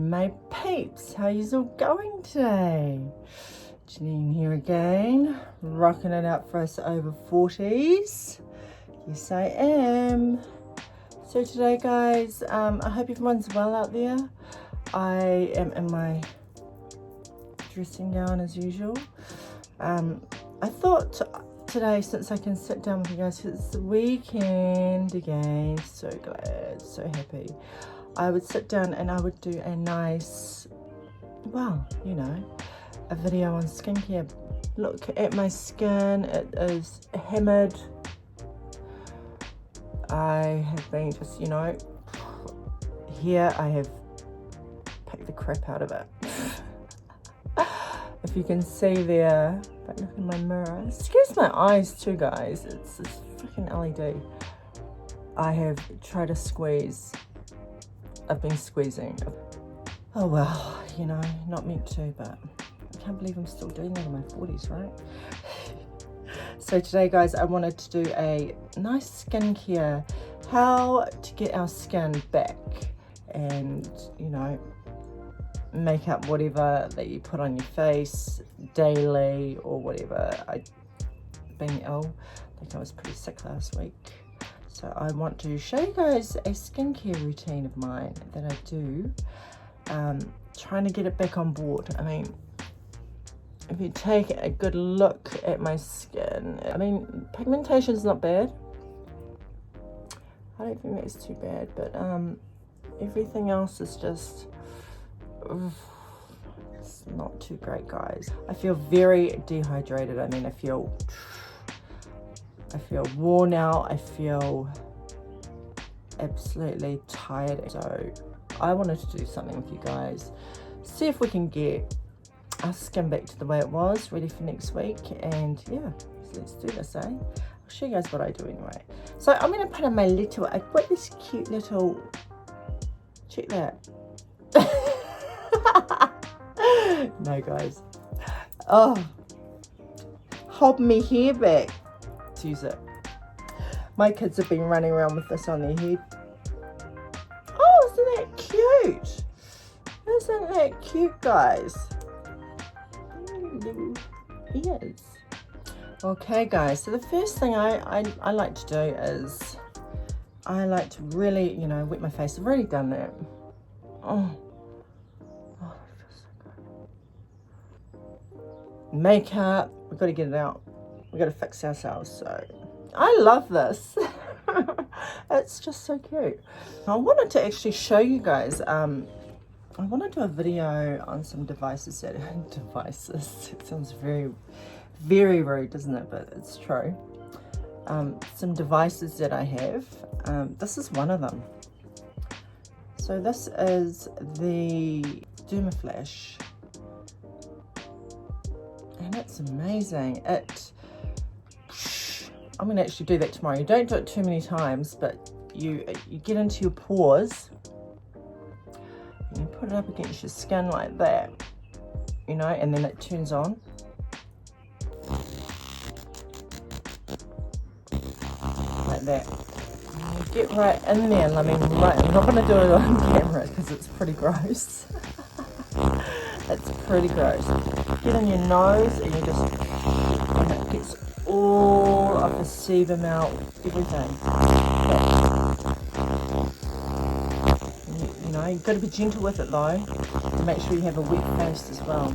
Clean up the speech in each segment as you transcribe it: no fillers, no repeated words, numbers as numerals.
my peeps, how you all going today? Janine here again, rocking it out for us over 40s. Yes, I am. So today, guys, I hope everyone's well out there. I am in my dressing gown as usual. I thought today, since I can sit down with you guys, because it's the weekend again, so glad, so happy, I would sit down and I would do a nice, well, you know, a video on skincare. Look at my skin, it is hammered. I have been just, you know, here I have picked the crap out of it. If you can see there, but look in my mirror. Excuse my eyes too, guys. It's this freaking LED. I have tried to squeeze. I've been squeezing. Oh well, you know, not meant to, but I can't believe I'm still doing that in my 40s, right? So today, guys, I wanted to do a nice skincare, how to get our skin back and, you know, make up whatever that you put on your face daily or whatever. I've been ill. I think I was pretty sick last week. So I want to show you guys a skincare routine of mine that I do, trying to get it back on board. I mean, if you take a good look at my skin, I mean, pigmentation is not bad. I don't think that's too bad, but everything else is just, it's not too great, guys. I feel very dehydrated. I mean, I feel worn out. I feel absolutely tired. So I wanted to do something with you guys, see if we can get our skin back to the way it was, ready for next week. And yeah, so let's do this, eh? I'll show you guys what I do anyway. So I'm going to put on my little, I got this cute little, check that. No, guys. Oh, hold me hair back. Let's use it. My kids have been running around with this on their head. Oh, isn't that cute? Isn't that cute, guys? Little ears. Okay, guys, so the first thing I like to do is I like to really, you know, wet my face. I've already done that. Oh, it feels so good. Makeup, we've got to get it out. We've got to fix ourselves. So I love this. It's just so cute. I wanted to actually show you guys, I want to do a video on some devices that, it sounds very, very rude, doesn't it? But it's true. Some devices that I have. This is one of them. So this is the Dermaflash. And it's amazing. I'm going to actually do that tomorrow. You don't do it too many times, but you get into your pores. You put it up against your skin like that, you know, and then it turns on. Like that. And you get right in there, and I mean, right, I'm not going to do it on camera because it's pretty gross. It's pretty gross. Get in your nose and you just, and it gets all of the sebum out, everything. You know, you've got to be gentle with it though, and make sure you have a wet face as well.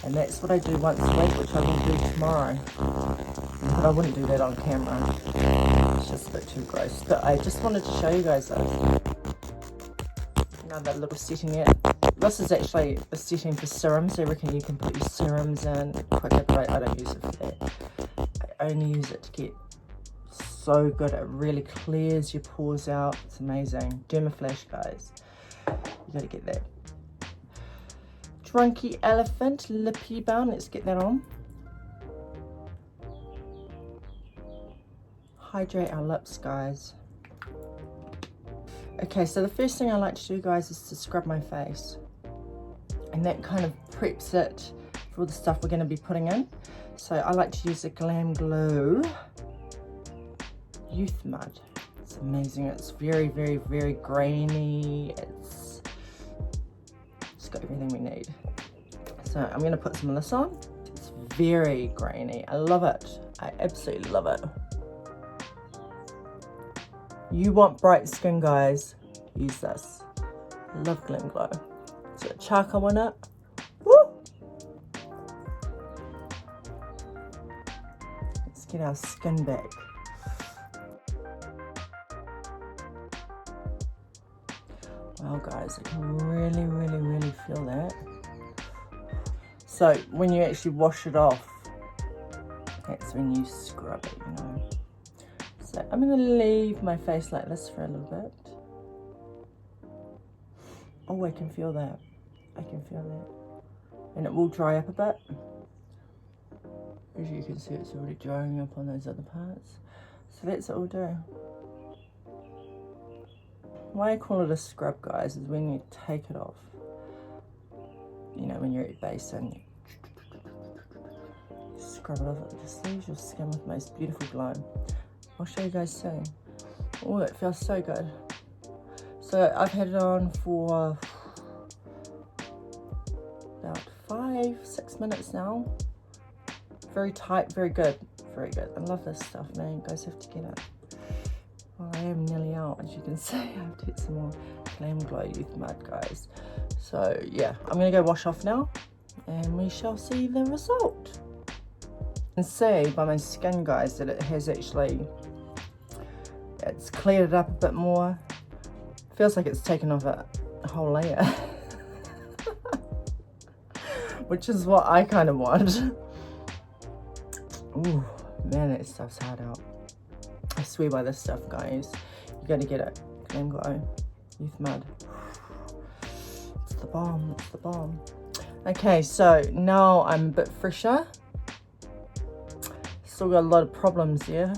And that's what I do once a week, which I will do tomorrow. But I wouldn't do that on camera. It's just a bit too gross. But I just wanted to show you guys those. Another little setting it. This is actually a setting for serums. So I reckon you can put your serums in quicker, but I don't use it for that. I only use it to get so good. It really clears your pores out. It's amazing. Dermaflash, guys. You gotta get that. Drunky Elephant Lippy Balm. Let's get that on. Hydrate our lips, guys. Okay, so the first thing I like to do, guys, is to scrub my face. And that kind of preps it for all the stuff we're going to be putting in. So I like to use the Glam Glow Youth Mud. It's amazing. It's very, very, very grainy. got everything we need. So I'm going to put some of this on. It's very grainy. I love it. I absolutely love it. You want bright skin, guys, use this. I love Glam Glow. It's got charcoal in it. Woo! Let's get our skin back. Wow, guys, I can really, really, really feel that. So when you actually wash it off, that's when you scrub it, you know. So I'm going to leave my face like this for a little bit. Oh, I can feel that. I can feel that. And it will dry up a bit. As you can see, it's already drying up on those other parts. So that's what we'll do. Why I call it a scrub, guys, is when you take it off. You know, when you're at your basin, you scrub it off. It just leaves your skin with the most beautiful glow. I'll show you guys soon. Oh, it feels so good. So I've had it on for about 5-6 minutes now. Very tight, very good, very good. I love this stuff, man. You guys have to get it. Well, I am nearly out, as you can see. I have to get some more Glam Glow Youth Mud, guys. So yeah, I'm gonna go wash off now, and we shall see the result. You can see by my skin, guys, that it has actually, it's cleared it up a bit more. Feels like it's taken off a whole layer. Which is what I kind of want. Ooh, man, that stuff's hard out. I swear by this stuff, guys. You gotta get it. Glam Glow Youth Mud. It's the bomb, it's the bomb. Okay, so now I'm a bit fresher. Still got a lot of problems here.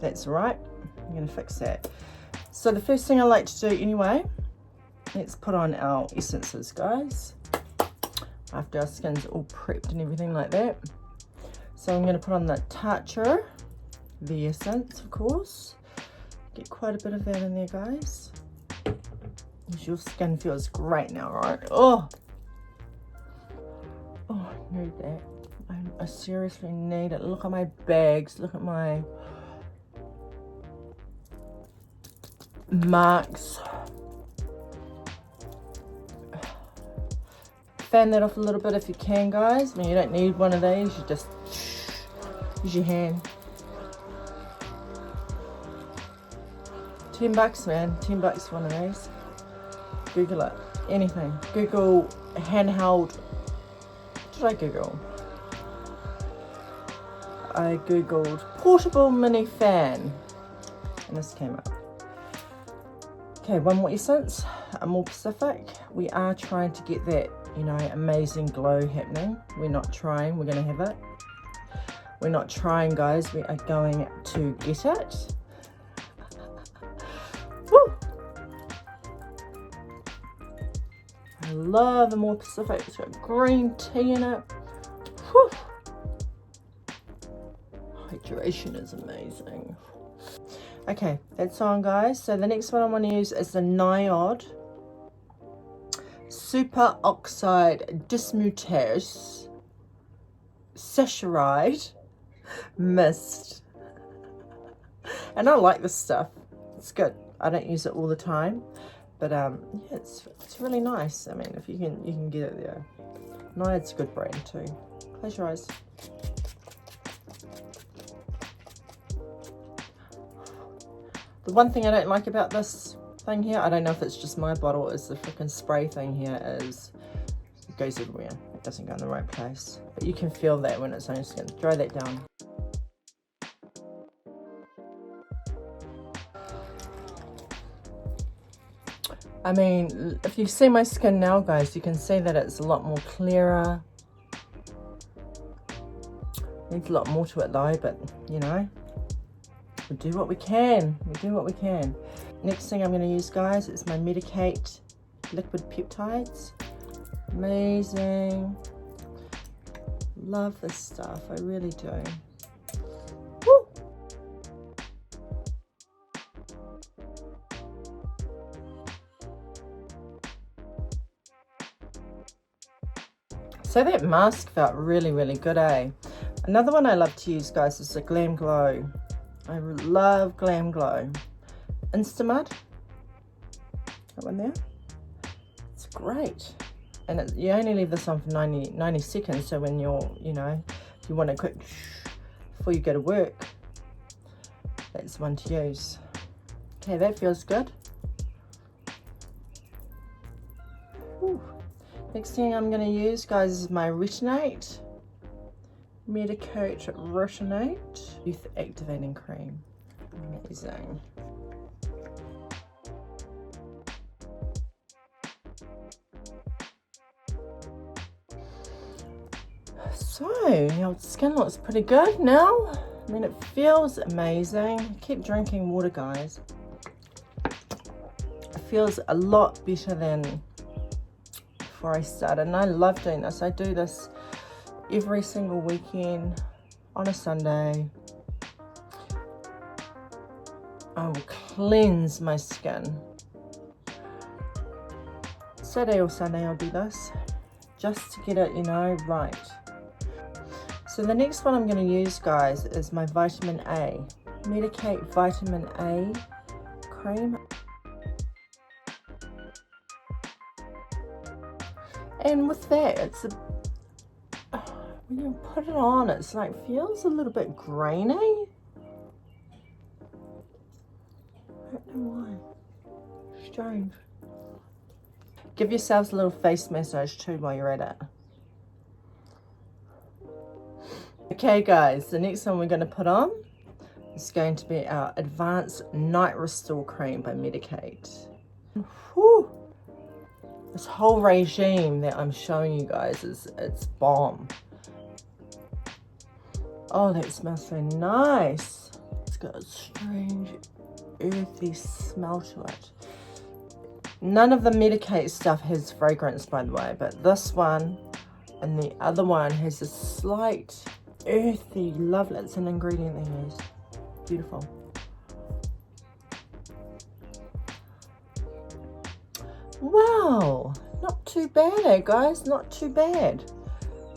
That's right. I'm gonna fix that. So the first thing I like to do anyway, let's put on our essences, guys. After our skin's all prepped and everything like that. So I'm going to put on the Thankyou, the essence, of course. Get quite a bit of that in there, guys. Because your skin feels great now, right? Oh, I need that. I seriously need it. Look at my bags. Look at my marks. Fan that off a little bit if you can, guys. I mean, you don't need one of these. You just use your hand. $10, man. $10 for one of these. Google it. Anything. Google handheld. What did I Google? I Googled portable mini fan. And this came up. Okay, one more essence. More Pacific. We are trying to get that, you know, amazing glow happening. We're not trying. We're going to have it. We're not trying, guys. We are going to get it. Woo! I love the more Pacific. It's got green tea in it. Woo! Hydration is amazing. Okay, that's on, guys. So the next one I want to use is the Niod Super Oxide Dismutase Saccharide Mist. And I like this stuff. It's good. I don't use it all the time, but yeah, it's really nice. I mean, if you can get it there. Niod's a good brand too. Close your eyes. The one thing I don't like about this thing here, I don't know if it's just my bottle, is the freaking spray thing here is, it goes everywhere. It doesn't go in the right place. But you can feel that when it's on your skin. Dry that down. I mean, if you see my skin now, guys, you can see that it's a lot more clearer. Needs a lot more to it though, but you know, we do what we can. We do what we can. Next thing I'm going to use, guys, is my Medicate liquid peptides. Amazing. Love this stuff. I really do. Woo! So that mask felt really, really good, eh? Another one I love to use, guys, is the Glam Glow. I love Glam Glow. Instamud. That one there. It's great. And you only leave this on for 90 seconds. So when you're, you know, if you want a quick before you go to work, that's one to use. Okay, that feels good. Ooh. Next thing I'm going to use, guys, is my Retinate. Medicoat Retinate Youth Activating Cream. Amazing. So, your skin looks pretty good now. I mean, it feels amazing. Keep drinking water, guys. It feels a lot better than before I started, and I love doing this. I do this every single weekend on a Sunday. I will cleanse my skin. Saturday or Sunday I'll do this just to get it, you know, right. So the next one I'm going to use, guys, is my Vitamin A. Medicate Vitamin A cream. And with that, it's when you put it on, it's like feels a little bit grainy. I don't know why. Strange. Give yourselves a little face massage too while you're at it. Okay, guys, the next one we're going to put on is going to be our Advanced Night Restore Cream by Medicate. Whew. This whole regime that I'm showing you guys it's bomb. Oh, that smells so nice. It's got a strange earthy smell to it. None of the Medicate stuff has fragrance, by the way, but this one and the other one has a slight earthy, lovely. It's an ingredient they use. Beautiful. Wow, not too bad, eh, guys? Not too bad.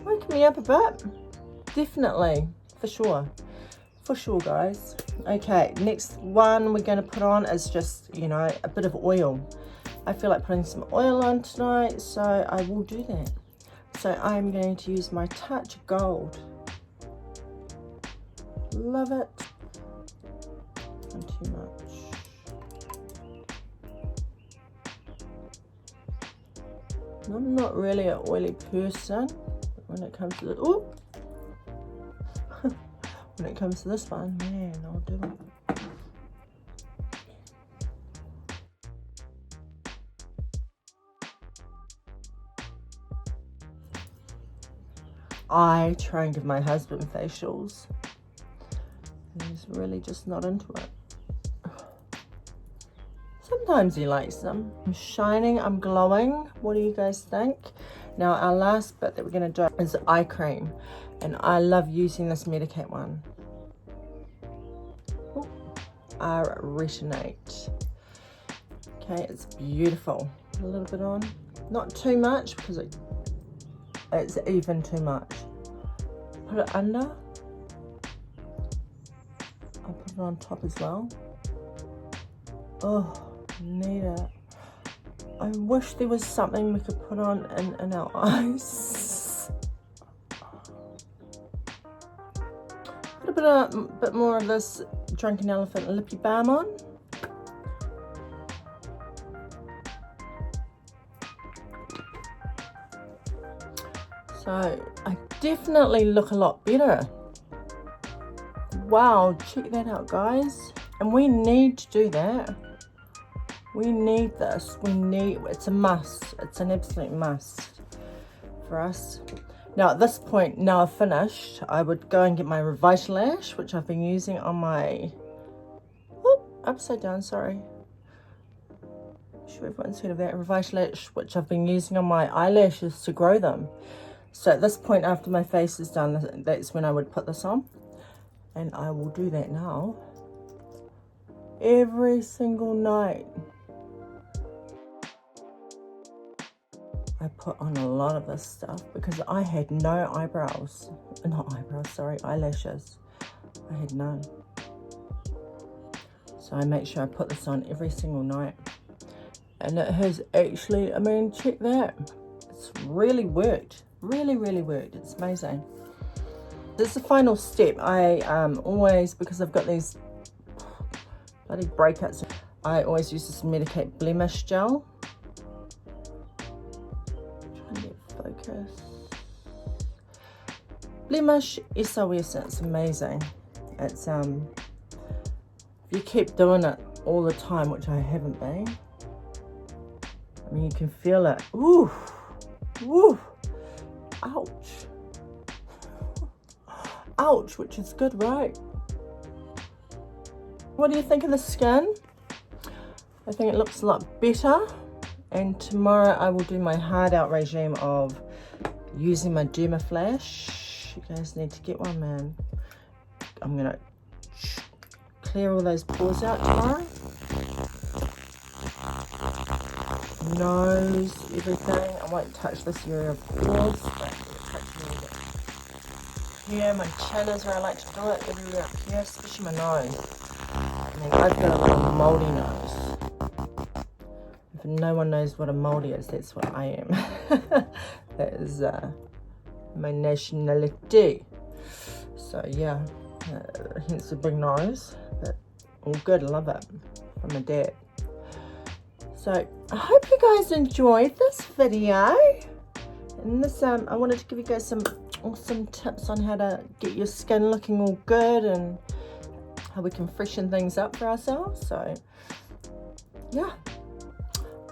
Woke me up a bit. Definitely, for sure, guys. Okay, next one we're going to put on is just, you know, a bit of oil. I feel like putting some oil on tonight, so I will do that. So I'm going to use my Touch Gold. Love it. Not too much. I'm not really an oily person when it comes to the when it comes to this one, man, I'll do it. I try and give my husband facials. He's really just not into it. Sometimes he likes them. I'm shining, I'm glowing. What do you guys think? Now our last bit that we're going to do is eye cream. And I love using this Medicate one. Ooh, our Retinate. Okay, it's beautiful. A little bit on. Not too much because it's even too much. Put it under. I'll put it on top as well. Oh, need it. I wish there was something we could put on in our eyes. Put a bit more of this Drunken Elephant Lippy Balm on. So I definitely look a lot better. Wow, check that out, guys. And we need to do that. We need this. It's a must. It's an absolute must for us. Now at this point, now I've finished, I would go and get my Revitalash, which I've been using on my, upside down, sorry. I'm sure everyone's heard of that. Revitalash, which I've been using on my eyelashes to grow them. So at this point, after my face is done, that's when I would put this on. And I will do that now. Every single night. I put on a lot of this stuff because I had no eyebrows. Not eyebrows, sorry, eyelashes. I had none. So I make sure I put this on every single night. And it has actually, I mean, check that. It's really worked. Really, really worked. It's amazing. This is the final step. I always, because I've got these bloody breakouts, I always use this Medicate Blemish gel. Trying to get focus. Blemish SOS, it's amazing. It's if you keep doing it all the time, which I haven't been, I mean, you can feel it. Ooh, woo, ouch. Ouch, which is good, right? What do you think of the skin? I think it looks a lot better. And tomorrow I will do my Hideout regime of using my Dermaflash. You guys need to get one, man. I'm gonna clear all those pores out tomorrow. Nose, everything. I won't touch this area of pores, but here, my chin is where I like to do it, everywhere up here, especially my nose. I mean, I've got a little moldy nose. If no one knows what a moldy is, that's what I am. That is my nationality. So yeah, hence the big nose, but all good, I love it, from my dad. So I hope you guys enjoyed this video. And this, I wanted to give you guys some awesome tips on how to get your skin looking all good and how we can freshen things up for ourselves. So yeah,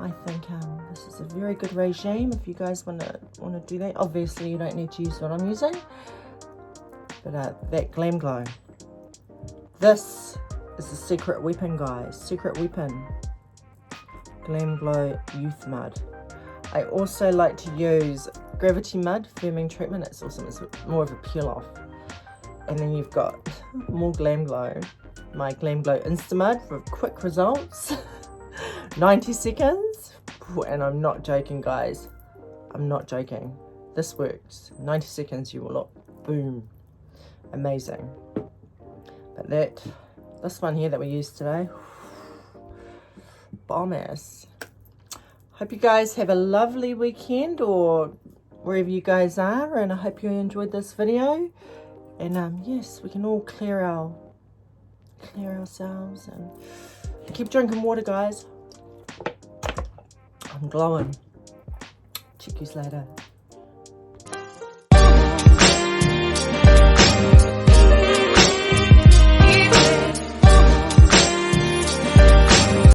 I think this is a very good regime if you guys want to do that. Obviously you don't need to use what I'm using, but that Glam Glow, this is the secret weapon, guys. Secret weapon, Glam Glow Youth Mud. I also like to use Gravity Mud Firming Treatment. It's awesome. It's more of a peel off. And then you've got more Glam Glow. My Glam Glow Insta Mud for quick results. 90 seconds. And I'm not joking, guys. I'm not joking. This works. 90 seconds you will look boom. Amazing. But this one here that we used today, bomb ass. Hope you guys have a lovely weekend or wherever you guys are, and I hope you enjoyed this video. And yes, we can all clear ourselves and keep drinking water, guys. I'm glowing. Check you later.